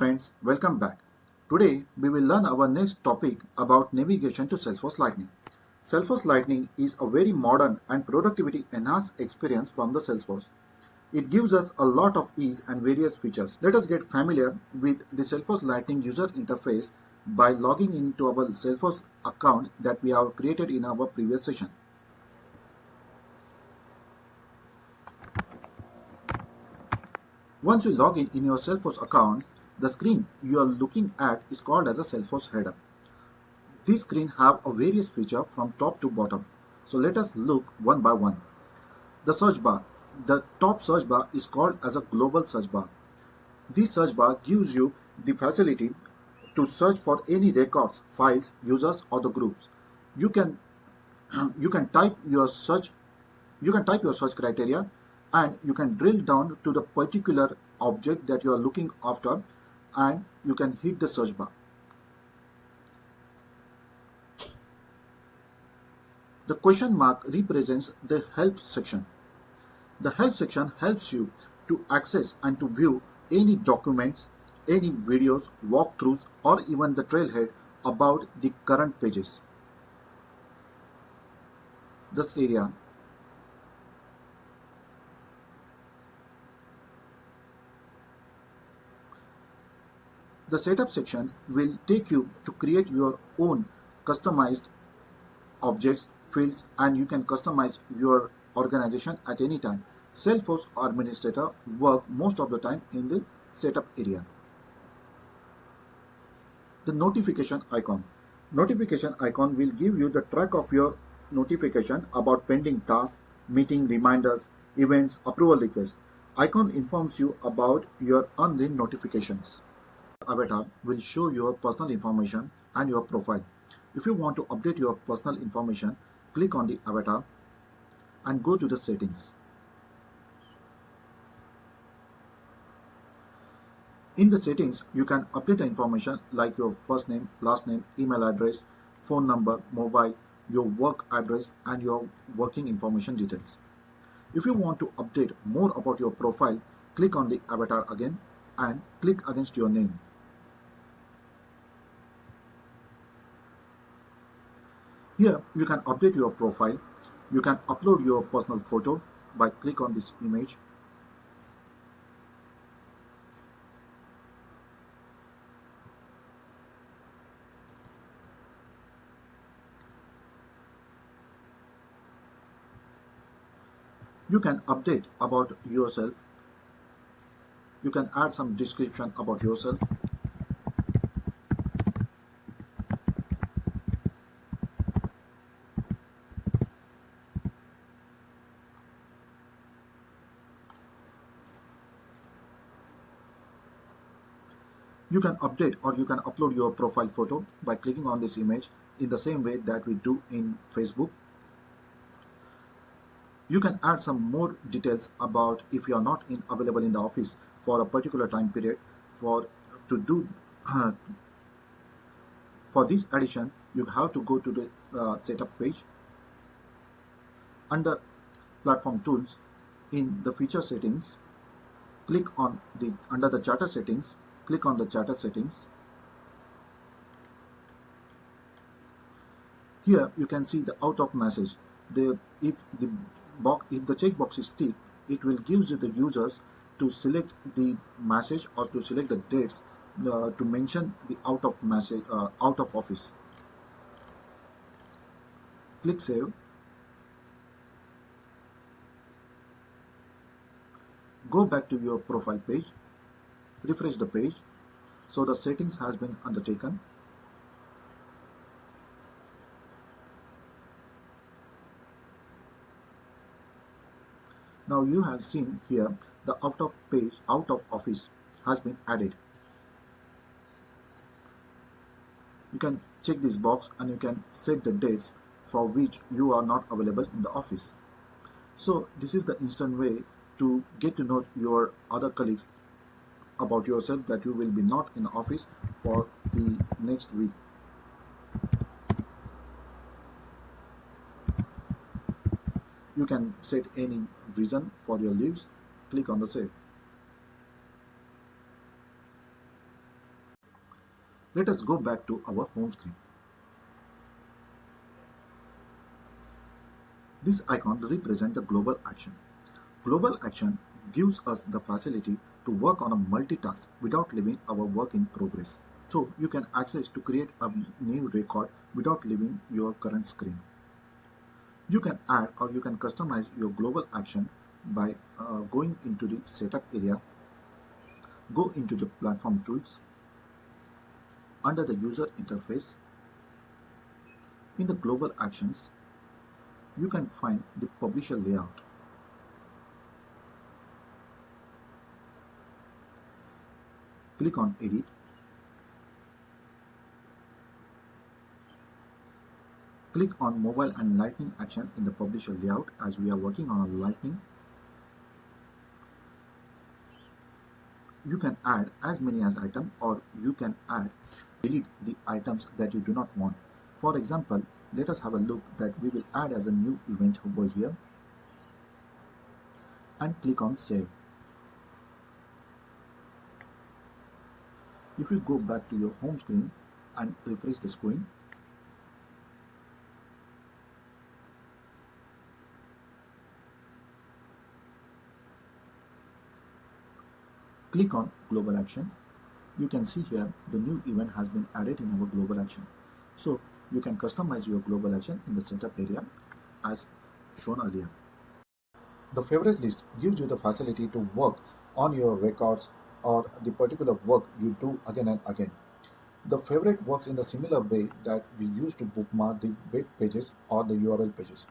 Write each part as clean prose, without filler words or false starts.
Friends, welcome back. Today we will learn our next topic about navigation to Salesforce Lightning. Salesforce Lightning is a very modern and productivity enhanced experience from the Salesforce. It gives us a lot of ease and various features. Let us get familiar with the Salesforce Lightning User Interface by logging into our Salesforce account that we have created in our previous session. Once you log in your Salesforce account, the screen you are looking at is called as a Salesforce header. This screen have a various feature from top to bottom. So let us look one by one. The search bar. The top search bar is called as a global search bar. This search bar gives you the facility to search for any records, files, users or the groups. You can type your search criteria and you can drill down to the particular object that you are looking after and you can hit the search bar. The question mark represents the help section. The help section helps you to access and to view any documents, any videos, walkthroughs or even the trailhead about the current pages. This area The setup section will take you to create your own customized objects, fields, and you can customize your organization at any time. Salesforce administrator work most of the time in the setup area. The notification icon. Notification icon will give you the track of your notification about pending tasks, meeting reminders, events, approval requests. Icon informs you about your unread notifications. Avatar will show your personal information and your profile. If you want to update your personal information, click on the avatar and go to the settings. In the settings, you can update the information like your first name, last name, email address, phone number, mobile, your work address and your working information details. If you want to update more about your profile, click on the avatar again and click against your name. Here you can update your profile. You can upload your personal photo by click on this image. You can update about yourself. You can add some description about yourself. You can update or you can upload your profile photo by clicking on this image in the same way that we do in Facebook. You can add some more details about if you are not available in the office for a particular time period. For this addition, you have to go to the setup page. Under platform tools, in the feature settings, click on under the charter settings. Click on the charter settings. Here you can see the out of message. If the checkbox is ticked, it will give you the users to select the message or to select the dates to mention the out of message, out of office. Click save. Go back to your profile page. Refresh the page. So the settings has been undertaken. Now you have seen here the out of office has been added. You can check this box and you can set the dates for which you are not available in the office. So this is the instant way to get to know your other colleagues about yourself that you will be not in the office for the next week. You can set any reason for your leaves. Click on the save. Let us go back to our home screen. This icon represents a global action. Global action gives us the facility to work on a multitask without leaving our work in progress. So you can access to create a new record without leaving your current screen. You can add or you can customize your global action by going into the setup area, go into the platform tools, under the user interface. In the global actions, you can find the publisher layout. Click on Edit. Click on Mobile and Lightning action in the publisher layout as we are working on a Lightning. You can add as many as items or you can delete the items that you do not want. For example, let us have a look that we will add as a new event over here and click on Save. If you go back to your home screen and refresh the screen, click on Global Action. You can see here the new event has been added in our global action. So you can customize your global action in the setup area as shown earlier. The favorite list gives you the facility to work on your records or the particular work you do again and again. The favorite works in the similar way that we use to bookmark the web pages or the URL pages.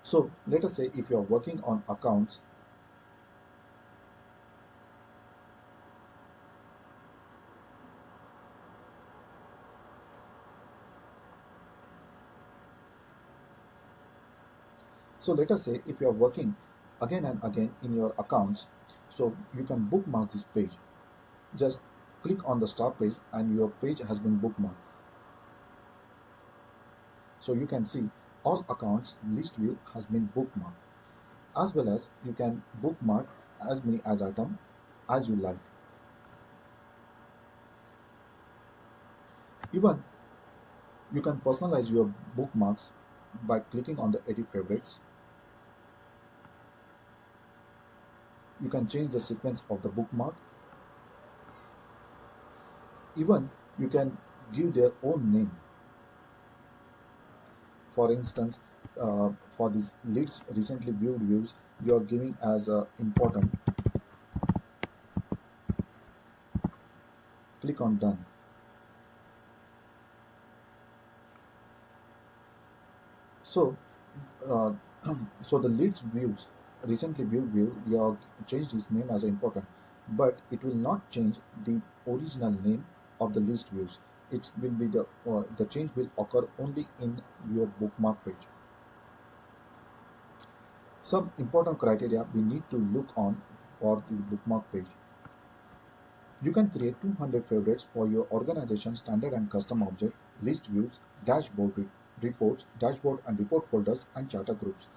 So let us say if you are working on accounts, so let us say if you are working again and again in your accounts, so you can bookmark this page. Just click on the start page and your page has been bookmarked. So you can see all accounts list view has been bookmarked, as well as you can bookmark as many as items as you like. Even you can personalize your bookmarks by clicking on the edit favorites. You can change the sequence of the bookmark. Even you can give their own name. For instance, for these least recently viewed views, you are giving as important. Click on Done. So, uh, so the leads views, recently viewed view, you have changed its name as important, but it will not change the original name of the list views. It will be the change will occur only in your bookmark page. Some important criteria we need to look on for the bookmark page. You can create 200 favorites for your organization standard and custom object, list views, dashboard reports, dashboard and report folders, and charter groups.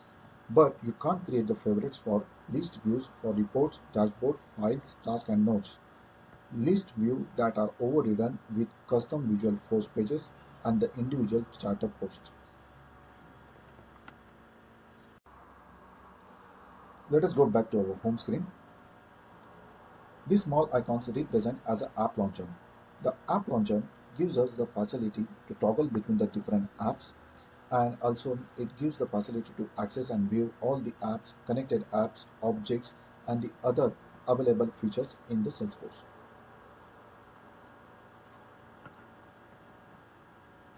But you can't create the favorites for list views for reports, dashboard, files, tasks, and notes. List view that are overridden with custom visual force pages and the individual charter posts. Let us go back to our home screen. These small icons represent as an app launcher. The app launcher gives us the facility to toggle between the different apps, and also it gives the facility to access and view all the apps, connected apps, objects, and the other available features in the Salesforce.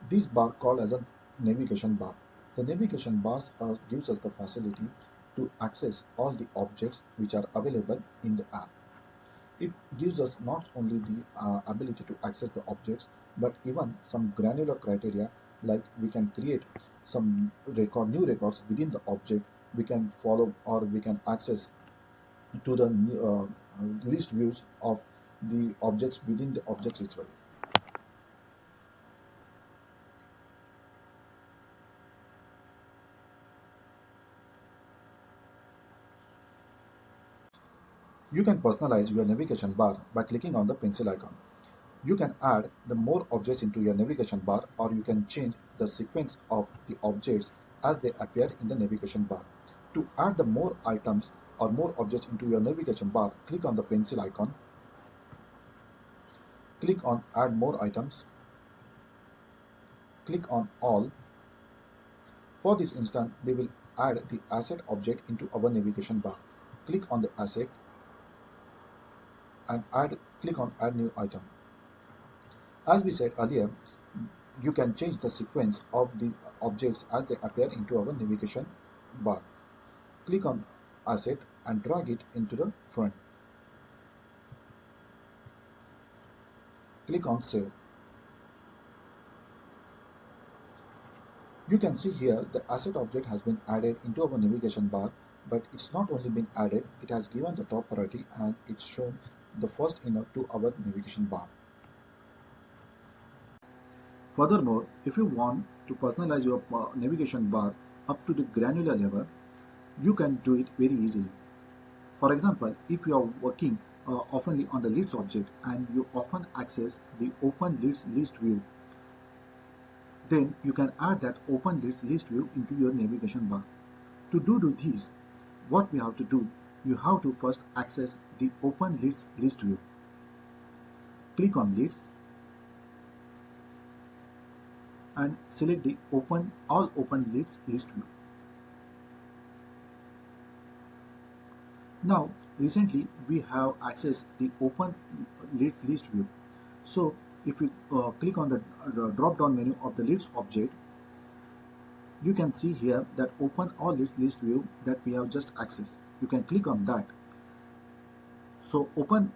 This bar called as a navigation bar. The navigation bar gives us the facility to access all the objects which are available in the app. It gives us not only the ability to access the objects, but even some granular criteria, like we can create some new records within the object. We can follow or we can access to the list views of the objects within the objects itself. You can personalize your navigation bar by clicking on the pencil icon. You can add the more objects into your navigation bar, or you can change the sequence of the objects as they appear in the navigation bar. To add the more items or more objects into your navigation bar, click on the pencil icon, click on Add More Items, click on All. For this instance, we will add the asset object into our navigation bar. Click on the asset and click on Add New Item. As we said earlier, you can change the sequence of the objects as they appear into our navigation bar. Click on Asset and drag it into the front. Click on Save. You can see here the asset object has been added into our navigation bar, but it's not only been added, it has given the top priority and it's shown the first inner to our navigation bar. Furthermore, if you want to personalize your navigation bar up to the granular level, you can do it very easily. For example, if you are working oftenly on the leads object and you often access the open leads list view, then you can add that open leads list view into your navigation bar. To do this, what we have to do, you have to first access the open leads list view. Click on leads and select the all open leads list view. Now, recently we have accessed the open leads list view. So, if you click on the drop-down menu of the leads object, you can see here that open all leads list view that we have just accessed. You can click on that. So, open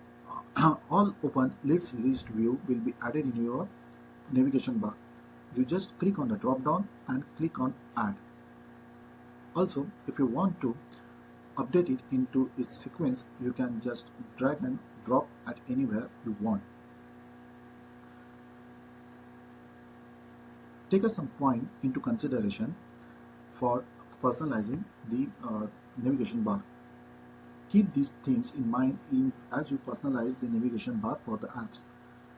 all open leads list view will be added in your navigation bar. You just click on the drop-down and click on Add. Also, if you want to update it into its sequence, you can just drag and drop at anywhere you want. Take some point into consideration for personalizing the navigation bar. Keep these things in mind as you personalize the navigation bar for the apps.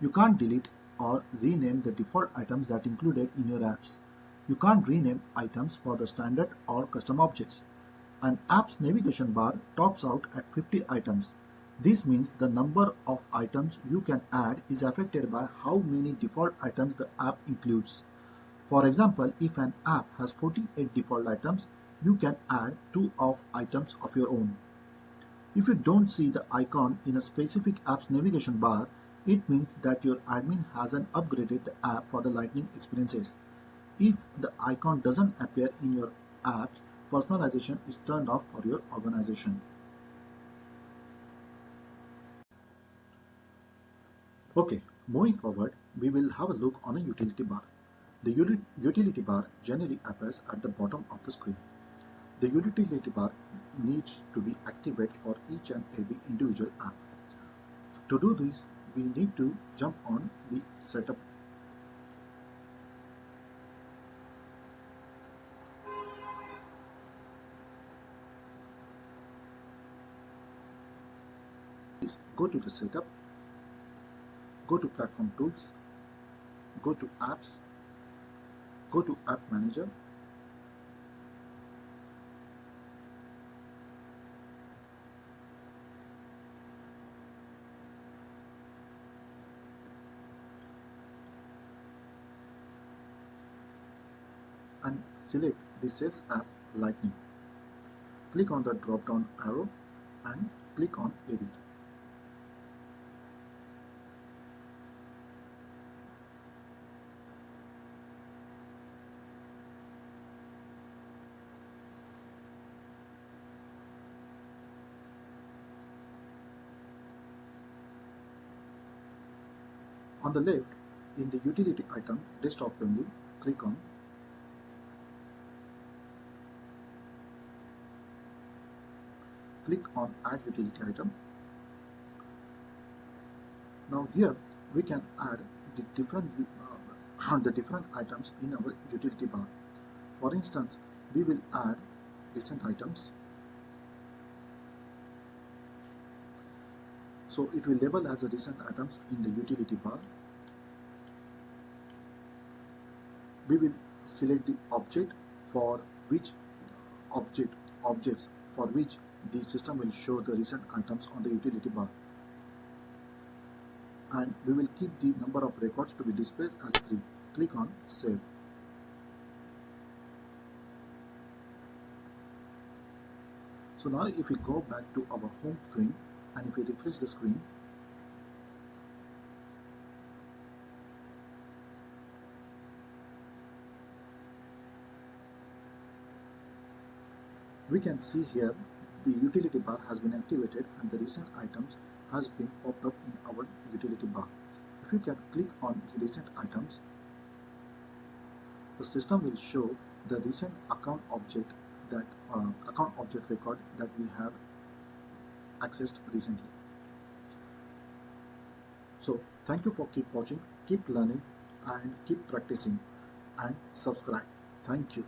You can't delete or rename the default items that included in your apps. You can't rename items for the standard or custom objects. An app's navigation bar tops out at 50 items. This means the number of items you can add is affected by how many default items the app includes. For example, if an app has 48 default items, you can add 2 items of your own. If you don't see the icon in a specific app's navigation bar, it means that your admin hasn't upgraded the app for the Lightning experiences. If the icon doesn't appear in your apps, personalization is turned off for your organization. Okay, moving forward, we will have a look on a utility bar. The utility bar generally appears at the bottom of the screen. The utility bar needs to be activated for each and every individual app. To do this, we need to jump on the setup. Please go to the setup, go to platform tools, go to apps, go to app manager, and select the Sales app Lightning. Click on the drop down arrow and click on Edit. On the left, in the utility item desktop only, click on Add Utility Item. Now here we can add the different items in our utility bar. For instance, we will add recent items. So it will label as the recent items in the utility bar. We will select the object for which objects for which the system will show the recent items on the utility bar, and we will keep the number of records to be displayed as 3. Click on Save. So now if we go back to our home screen and if we refresh the screen, we can see here the utility bar has been activated and the recent items has been popped up in our utility bar. If you can click on the recent items, the system will show the recent account object record that we have accessed recently. So thank you for keep watching, keep learning and keep practicing and subscribe. Thank you.